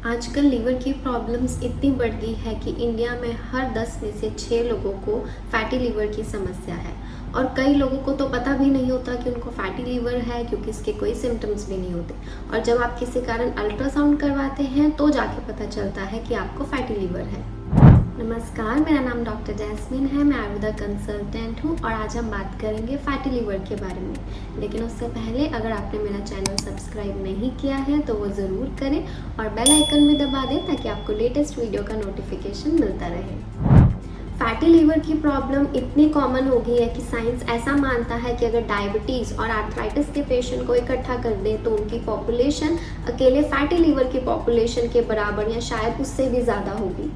आजकल लीवर की प्रॉब्लम्स इतनी बढ़ गई है कि इंडिया में हर 10 में से 6 लोगों को फैटी लीवर की समस्या है। और कई लोगों को तो पता भी नहीं होता कि उनको फैटी लीवर है, क्योंकि इसके कोई सिम्टम्स भी नहीं होते। और जब आप किसी कारण अल्ट्रासाउंड करवाते हैं तो जाके पता चलता है कि आपको फैटी लीवर है। नमस्कार, मेरा नाम डॉक्टर जैस्मिन है। मैं आयुर्वेदा कंसल्टेंट हूँ और आज हम बात करेंगे फैटी लीवर के बारे में। लेकिन उससे पहले अगर आपने मेरा चैनल सब्सक्राइब नहीं किया है तो वो ज़रूर करें और बेल आइकन भी दबा दें ताकि आपको लेटेस्ट वीडियो का नोटिफिकेशन मिलता रहे। फैटी लीवर की प्रॉब्लम इतनी कॉमन हो गई है कि साइंस ऐसा मानता है कि अगर डायबिटीज़ और आर्थराइटिस के पेशेंट को इकट्ठा कर दें तो उनकी पॉपुलेशन अकेले फैटी लीवर की पॉपुलेशन के बराबर या शायद उससे भी ज़्यादा होगी।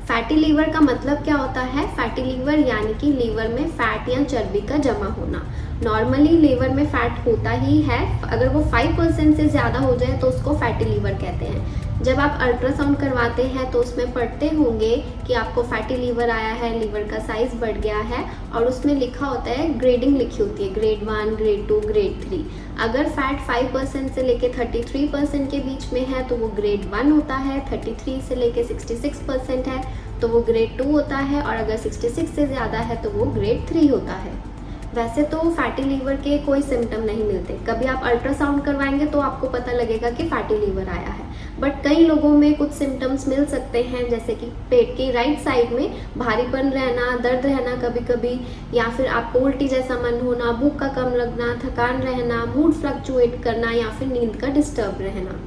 फैटी लीवर का मतलब क्या होता है? फैटी लीवर यानी कि लीवर में फैट या चर्बी का जमा होना। नॉर्मली लीवर में फैट होता ही है, अगर वो 5% से ज़्यादा हो जाए तो उसको फैटी लीवर कहते हैं। जब आप अल्ट्रासाउंड करवाते हैं तो उसमें पढ़ते होंगे कि आपको फैटी लीवर आया है, लीवर का साइज़ बढ़ गया है और उसमें लिखा होता है, ग्रेडिंग लिखी होती है, ग्रेड 1, ग्रेड 2, ग्रेड 3। अगर फैट 5% से लेके 33% के बीच में है तो वो ग्रेड 1 होता है, 33 से लेके 66% है तो वो ग्रेड 2 होता है और अगर 66 से ज़्यादा है तो वो ग्रेड 3 होता है। वैसे तो फैटी लीवर के कोई सिम्टम नहीं मिलते। कभी आप अल्ट्रासाउंड करवाएंगे तो आपको पता लगेगा कि फैटी लीवर आया है, बट कई लोगों में कुछ सिम्टम्स मिल सकते हैं, जैसे कि पेट की राइट साइड में भारीपन रहना, दर्द रहना कभी कभी, या फिर आपको उल्टी जैसा मन होना, भूख का कम लगना, थकान रहना, मूड फ्लक्चुएट करना या फिर नींद का डिस्टर्ब रहना।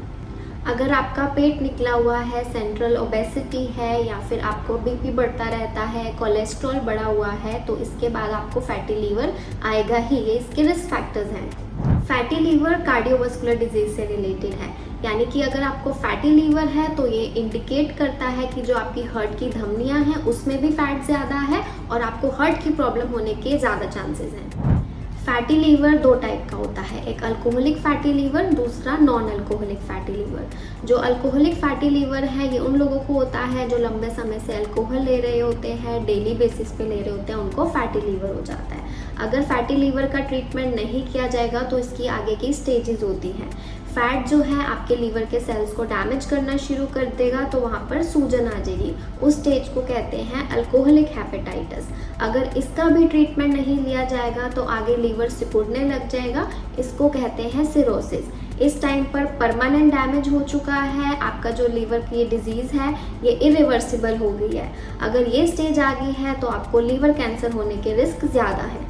अगर आपका पेट निकला हुआ है, सेंट्रल ओबेसिटी है या फिर आपको बीपी बढ़ता रहता है, कोलेस्ट्रॉल बढ़ा हुआ है, तो इसके बाद आपको फैटी लीवर आएगा ही। ये इसके रिस्क फैक्टर्स हैं। फैटी लीवर कार्डियोवास्कुलर डिजीज से रिलेटेड है, यानी कि अगर आपको फैटी लीवर है तो ये इंडिकेट करता है कि जो आपकी हार्ट की धमनियां हैं उसमें भी फैट ज़्यादा है और आपको हार्ट की प्रॉब्लम होने के ज़्यादा चांसेस हैं। फैटी लीवर दो टाइप का होता है, एक अल्कोहलिक फैटी लीवर, दूसरा नॉन अल्कोहलिक फैटी लीवर। जो अल्कोहलिक फैटी लीवर है ये उन लोगों को होता है जो लंबे समय से अल्कोहल ले रहे होते हैं, डेली बेसिस पे ले रहे होते हैं, उनको फैटी लीवर हो जाता है। अगर फैटी लीवर का ट्रीटमेंट नहीं किया जाएगा तो इसकी आगे की स्टेजेस होती हैं। फैट जो है आपके लीवर के सेल्स को डैमेज करना शुरू कर देगा तो वहाँ पर सूजन आ जाएगी। उस स्टेज को कहते हैं अल्कोहलिक हेपेटाइटिस। अगर इसका भी ट्रीटमेंट नहीं लिया जाएगा तो आगे लीवर सिकुड़ने लग जाएगा, इसको कहते हैं सिरोसिस। इस टाइम पर परमानेंट डैमेज हो चुका है, आपका जो लीवर की ये डिजीज़ है ये इरिवर्सिबल हो गई है। अगर ये स्टेज आ गई है तो आपको लीवर कैंसर होने के रिस्क ज़्यादा है।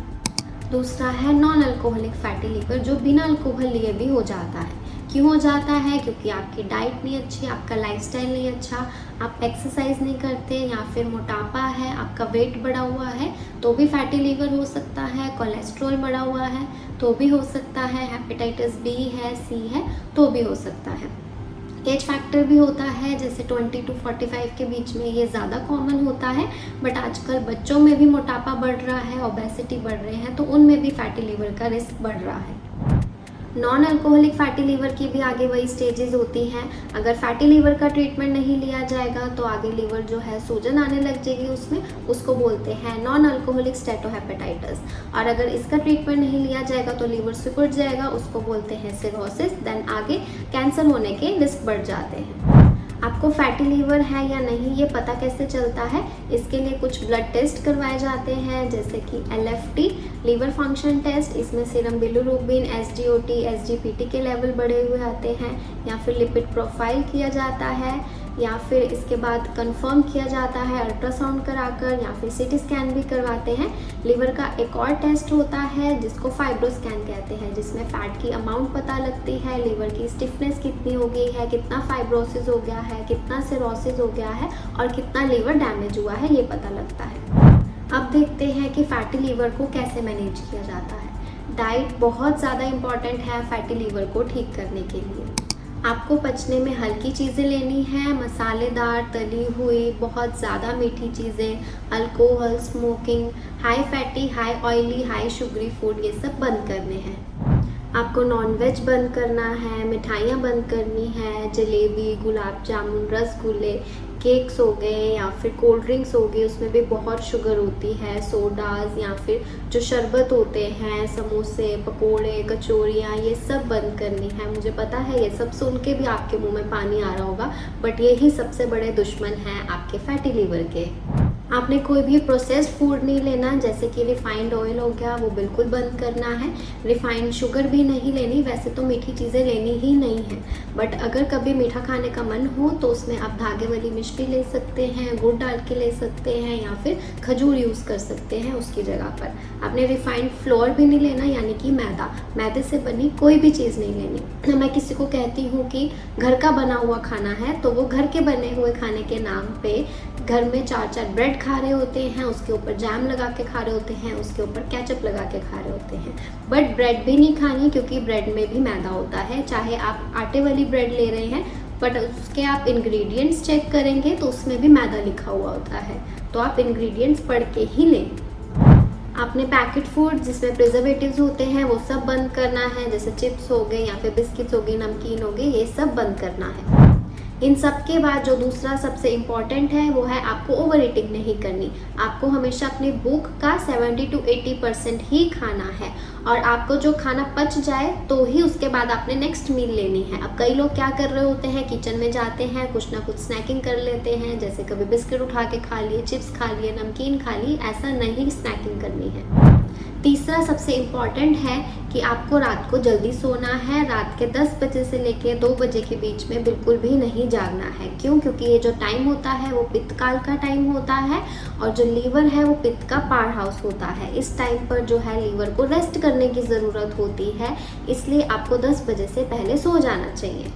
दूसरा है नॉन अल्कोहलिक फैटी लीवर, जो बिना अल्कोहल लिए भी हो जाता है। क्यों हो जाता है? क्योंकि आपकी डाइट नहीं अच्छी, आपका लाइफस्टाइल नहीं अच्छा, आप एक्सरसाइज नहीं करते या फिर मोटापा है, आपका वेट बढ़ा हुआ है तो भी फैटी लीवर हो सकता है, कोलेस्ट्रॉल बढ़ा हुआ है तो भी हो सकता है, हेपेटाइटिस बी है, सी है तो भी हो सकता है। एज फैक्टर भी होता है, जैसे 20 to 45 के बीच में ये ज़्यादा कॉमन होता है, बट आजकल बच्चों में भी मोटापा बढ़ रहा है, ओबेसिटी बढ़ रहे हैं तो उनमें भी फैटी लीवर का रिस्क बढ़ रहा है। नॉन अल्कोहलिक फैटी लीवर की भी आगे वही स्टेजेस होती हैं। अगर फैटी लीवर का ट्रीटमेंट नहीं लिया जाएगा तो आगे लीवर जो है सूजन आने लग जाएगी उसमें, उसको बोलते हैं नॉन अल्कोहलिक स्टेटोहेपेटाइटिस। और अगर इसका ट्रीटमेंट नहीं लिया जाएगा तो लीवर सिकुड़ जाएगा, उसको बोलते हैं सिरोसिस। देन आगे कैंसर होने के रिस्क बढ़ जाते हैं। आपको फैटी लीवर है या नहीं ये पता कैसे चलता है? इसके लिए कुछ ब्लड टेस्ट करवाए जाते हैं, जैसे कि LFT लीवर फंक्शन टेस्ट। इसमें सीरम बिलिरुबिन, SGOT, SGPT के लेवल बढ़े हुए आते हैं, या फिर लिपिड प्रोफाइल किया जाता है, या फिर इसके बाद कंफर्म किया जाता है अल्ट्रासाउंड कराकर, या फिर CT स्कैन भी करवाते हैं। लिवर का एक और टेस्ट होता है जिसको फाइब्रो स्कैन कहते हैं, जिसमें फैट की अमाउंट पता लगती है, लीवर की स्टिफनेस कितनी हो गई है, कितना फाइब्रोसिस हो गया है, कितना सिरोसिस हो गया है और कितना लीवर डैमेज हुआ है, ये पता लगता है। अब देखते हैं कि फैटी लीवर को कैसे मैनेज किया जाता है। डाइट बहुत ज़्यादा इम्पॉर्टेंट है फैटी लीवर को ठीक करने के लिए। आपको पचने में हल्की चीज़ें लेनी है, मसालेदार, तली हुई, बहुत ज़्यादा मीठी चीज़ें, alcohol, smoking, high fatty, high oily, high sugary food, ये सब बंद करने हैं। आपको नॉनवेज बंद करना है, मिठाइयाँ बंद करनी है, जलेबी, गुलाब जामुन, रसगुल्ले, केक्स हो गए या फिर कोल्ड ड्रिंक्स हो गई, उसमें भी बहुत शुगर होती है, सोडाज या फिर जो शरबत होते हैं, समोसे, पकोड़े, कचौरियाँ, ये सब बंद करनी है। मुझे पता है ये सब सुन के भी आपके मुंह में पानी आ रहा होगा, बट यही सबसे बड़े दुश्मन हैं आपके फैटी लीवर के। आपने कोई भी प्रोसेस्ड फूड नहीं लेना, जैसे कि रिफाइंड ऑयल हो गया, वो बिल्कुल बंद करना है। रिफाइंड शुगर भी नहीं लेनी, वैसे तो मीठी चीज़ें लेनी ही नहीं है, बट अगर कभी मीठा खाने का मन हो तो उसमें आप धागे वाली मिष्टी ले सकते हैं, गुड़ डाल के ले सकते हैं या फिर खजूर यूज़ कर सकते हैं उसकी जगह पर। आपने रिफाइंड फ्लोर भी नहीं लेना, यानी कि मैदे से बनी कोई भी चीज़ नहीं लेनी। मैं किसी को कहती हूँ कि घर का बना हुआ खाना है, तो वो घर के बने हुए खाने के नाम पे घर में 4-4 ब्रेड खा रहे होते हैं, उसके ऊपर जैम लगा के खा रहे होते हैं, उसके ऊपर केचप लगा के खा रहे होते हैं। बट ब्रेड भी नहीं खानी, क्योंकि ब्रेड में भी मैदा होता है। चाहे आप आटे वाली ब्रेड ले रहे हैं, बट उसके आप इंग्रेडिएंट्स चेक करेंगे तो उसमें भी मैदा लिखा हुआ होता है, तो आप इंग्रेडिएंट्स पढ़ के ही लें। आपने पैकेट फूड जिसमें प्रिजर्वेटिव्स होते हैं वो सब बंद करना है, जैसे चिप्स हो गए या फिर बिस्किट्स हो गए, नमकीन हो गए, ये सब बंद करना है। इन सब के बाद जो दूसरा सबसे इम्पॉर्टेंट है वो है आपको ओवर ईटिंग नहीं करनी। आपको हमेशा अपनी भूख का 70 to 80% ही खाना है, और आपको जो खाना पच जाए तो ही उसके बाद आपने नेक्स्ट मील लेनी है। अब कई लोग क्या कर रहे होते हैं, किचन में जाते हैं, कुछ ना कुछ स्नैकिंग कर लेते हैं, जैसे कभी बिस्किट उठा के खा लिए, चिप्स खा लिए, नमकीन खा ली। ऐसा नहीं स्नैकिंग करनी है। तीसरा सबसे इम्पॉर्टेंट है कि आपको रात को जल्दी सोना है। रात के 10 बजे से लेकर 2 बजे के बीच में बिल्कुल भी नहीं जागना है। क्यों? क्योंकि ये जो टाइम होता है वो पित्त काल का टाइम होता है, और जो लीवर है वो पित्त का पावर हाउस होता है। इस टाइम पर जो है लीवर को रेस्ट करने की ज़रूरत होती है, इसलिए आपको 10 बजे से पहले सो जाना चाहिए।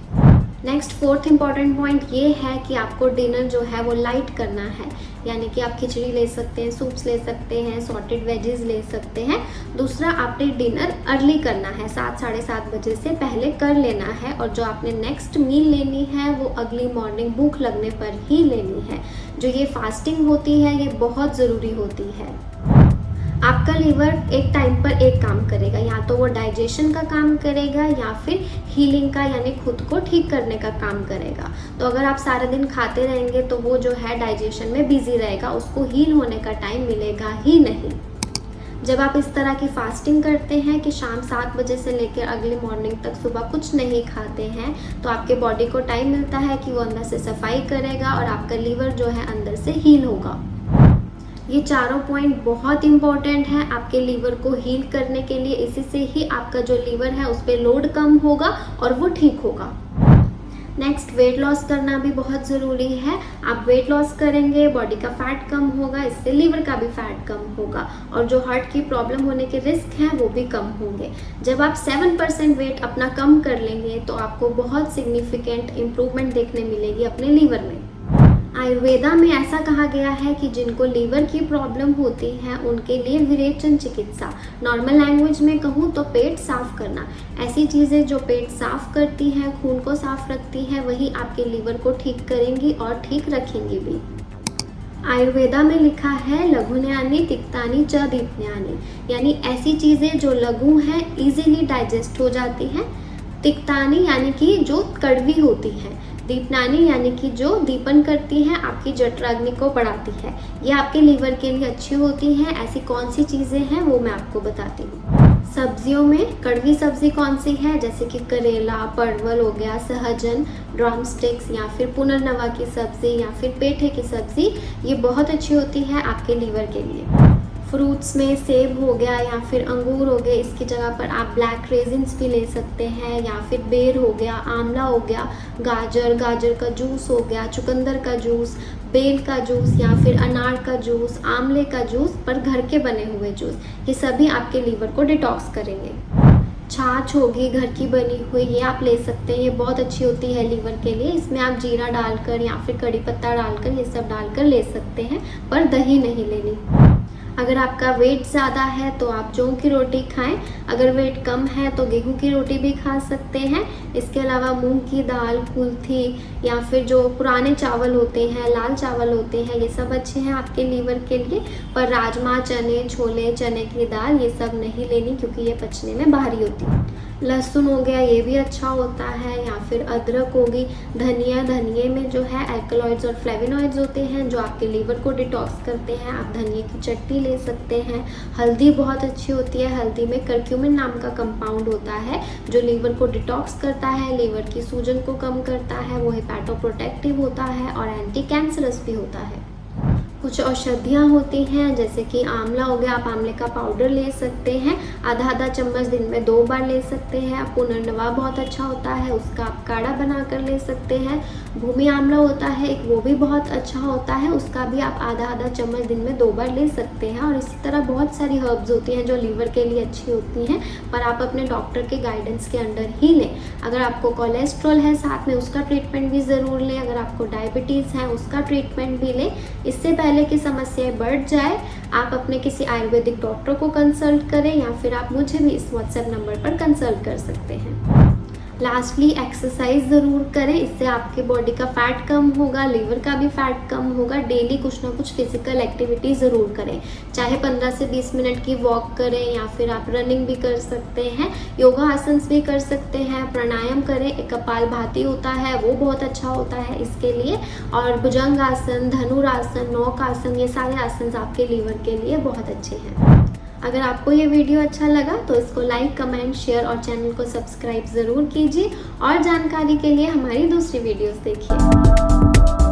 नेक्स्ट फोर्थ इम्पॉर्टेंट पॉइंट ये है कि आपको डिनर जो है वो लाइट करना है, यानी कि आप खिचड़ी ले सकते हैं, सूप्स ले सकते हैं, सॉर्टेड वेजेस ले सकते हैं। दूसरा, आपने डिनर अर्ली करना है, 7 साढ़े 7 बजे से पहले कर लेना है, और जो आपने नेक्स्ट मील लेनी है वो अगली मॉर्निंग भूख लगने पर ही लेनी है। जो ये फास्टिंग होती है ये बहुत ज़रूरी होती है। आपका लीवर एक टाइम पर एक काम करेगा, या तो वो डाइजेशन का काम करेगा या फिर हीलिंग का, यानी खुद को ठीक करने का काम करेगा। तो अगर आप सारा दिन खाते रहेंगे तो वो जो है डाइजेशन में बिजी रहेगा, उसको हील होने का टाइम मिलेगा ही नहीं। जब आप इस तरह की फास्टिंग करते हैं कि शाम 7 बजे से लेकर अगली मॉर्निंग तक सुबह कुछ नहीं खाते हैं, तो आपके बॉडी को टाइम मिलता है कि वो अंदर से सफाई करेगा और आपका लीवर जो है अंदर से हील होगा। ये चारों पॉइंट बहुत इंपॉर्टेंट है आपके लीवर को हील करने के लिए। इसी से ही आपका जो लीवर है उस पर लोड कम होगा और वो ठीक होगा। नेक्स्ट, वेट लॉस करना भी बहुत ज़रूरी है। आप वेट लॉस करेंगे, बॉडी का फैट कम होगा, इससे लीवर का भी फैट कम होगा, और जो हार्ट की प्रॉब्लम होने के रिस्क हैं वो भी कम होंगे। जब आप 7% वेट अपना कम कर लेंगे तो आपको बहुत सिग्निफिकेंट इम्प्रूवमेंट देखने मिलेगी अपने लीवर में। आयुर्वेदा में ऐसा कहा गया है कि जिनको लीवर की प्रॉब्लम होती है उनके लिए विरेचन चिकित्सा, नॉर्मल लैंग्वेज में कहूँ तो पेट साफ करना। ऐसी चीज़ें जो पेट साफ करती हैं, खून को साफ रखती हैं, वही आपके लीवर को ठीक करेंगी और ठीक रखेंगी भी। आयुर्वेदा में लिखा है लघुन्यानि तिक्तानि च दीप्न्यानि, यानी ऐसी चीज़ें जो लघु हैं, इजीली डाइजेस्ट हो जाती हैं। तिक्तानि यानी कि जो कड़वी होती हैं। दीपनानी यानी कि जो दीपन करती है, आपकी जठराग्नि को बढ़ाती है। ये आपके लीवर के लिए अच्छी होती हैं। ऐसी कौन सी चीज़ें हैं वो मैं आपको बताती हूँ। सब्जियों में कड़वी सब्जी कौन सी है, जैसे कि करेला, परवल हो गया, सहजन, ड्रम स्टिक्स या फिर पुनर्नवा की सब्ज़ी या फिर पेठे की सब्ज़ी, ये बहुत अच्छी होती है आपके लीवर के लिए। फ्रूट्स में सेब हो गया या फिर अंगूर हो गए, इसकी जगह पर आप ब्लैक रेजिन्स भी ले सकते हैं, या फिर बेर हो गया, आंवला हो गया, गाजर का जूस हो गया, चुकंदर का जूस, बेल का जूस या फिर अनार का जूस, आंवले का जूस, पर घर के बने हुए जूस, ये सभी आपके लीवर को डिटॉक्स करेंगे। छाछ होगी घर की बनी हुई, ये आप ले सकते हैं, ये बहुत अच्छी होती है लीवर के लिए। इसमें आप जीरा डालकर या फिर कड़ी पत्ता डालकर, ये सब डालकर ले सकते हैं, पर दही नहीं लेनी। अगर आपका वेट ज़्यादा है तो आप जौ की रोटी खाएं, अगर वेट कम है तो गेहूं की रोटी भी खा सकते हैं। इसके अलावा मूंग की दाल, कुल्थी या फिर जो पुराने चावल होते हैं, लाल चावल होते हैं, ये सब अच्छे हैं आपके लीवर के लिए। पर राजमा, चने, छोले, चने की दाल, ये सब नहीं लेनी, क्योंकि ये पचने में भारी होती है। लहसुन हो गया, ये भी अच्छा होता है, या फिर अदरक होगी, धनिया, धनिए में जो है एल्कलॉइड्स और फ्लेवोनॉइड्स होते हैं जो आपके लीवर को डिटॉक्स करते हैं। आप धनिए की चटनी ले सकते हैं। हल्दी बहुत अच्छी होती है, हल्दी में करक्यूमिन नाम का कंपाउंड होता है जो लीवर को डिटॉक्स करता है, लीवर की सूजन को कम करता है, वो हेपेटोप्रोटेक्टिव होता है और एंटी कैंसरस भी होता है। कुछ औषधियाँ होती हैं जैसे कि आंवला हो गया, आप आंवले का पाउडर ले सकते हैं, आधा चम्मच दिन में 2 बार ले सकते हैं। पुनर्नवा बहुत अच्छा होता है, उसका आप काढ़ा बनाकर ले सकते हैं। भूमि आंवला होता है एक, वो भी बहुत अच्छा होता है, उसका भी आप आधा चम्मच दिन में 2 बार ले सकते हैं। और इसी तरह बहुत सारी हर्ब्स होती हैं जो लीवर के लिए अच्छी होती हैं, पर आप अपने डॉक्टर के गाइडेंस के अंडर ही लें। अगर आपको कोलेस्ट्रॉल है साथ में उसका ट्रीटमेंट भी ज़रूर लें, अगर आपको डायबिटीज़ है उसका ट्रीटमेंट भी लें। इससे पहले की समस्याएं बढ़ जाए आप अपने किसी आयुर्वेदिक डॉक्टर को कंसल्ट करें, या फिर आप मुझे भी इस व्हाट्सएप नंबर पर कंसल्ट कर सकते हैं। लास्टली एक्सरसाइज ज़रूर करें, इससे आपके बॉडी का फैट कम होगा, लीवर का भी फैट कम होगा। डेली कुछ ना कुछ फिजिकल एक्टिविटी ज़रूर करें, चाहे 15 से 20 मिनट की वॉक करें, या फिर आप रनिंग भी कर सकते हैं, योगा आसन भी कर सकते हैं, प्राणायाम करें। एक कपालभाति होता है वो बहुत अच्छा होता है इसके लिए, और भुजंग आसन, धनुरासन, नौक आसन, ये सारे आसन आपके लीवर के लिए बहुत अच्छे हैं। अगर आपको ये वीडियो अच्छा लगा तो इसको लाइक, कमेंट, शेयर और चैनल को सब्सक्राइब ज़रूर कीजिए, और जानकारी के लिए हमारी दूसरी वीडियोस देखिए।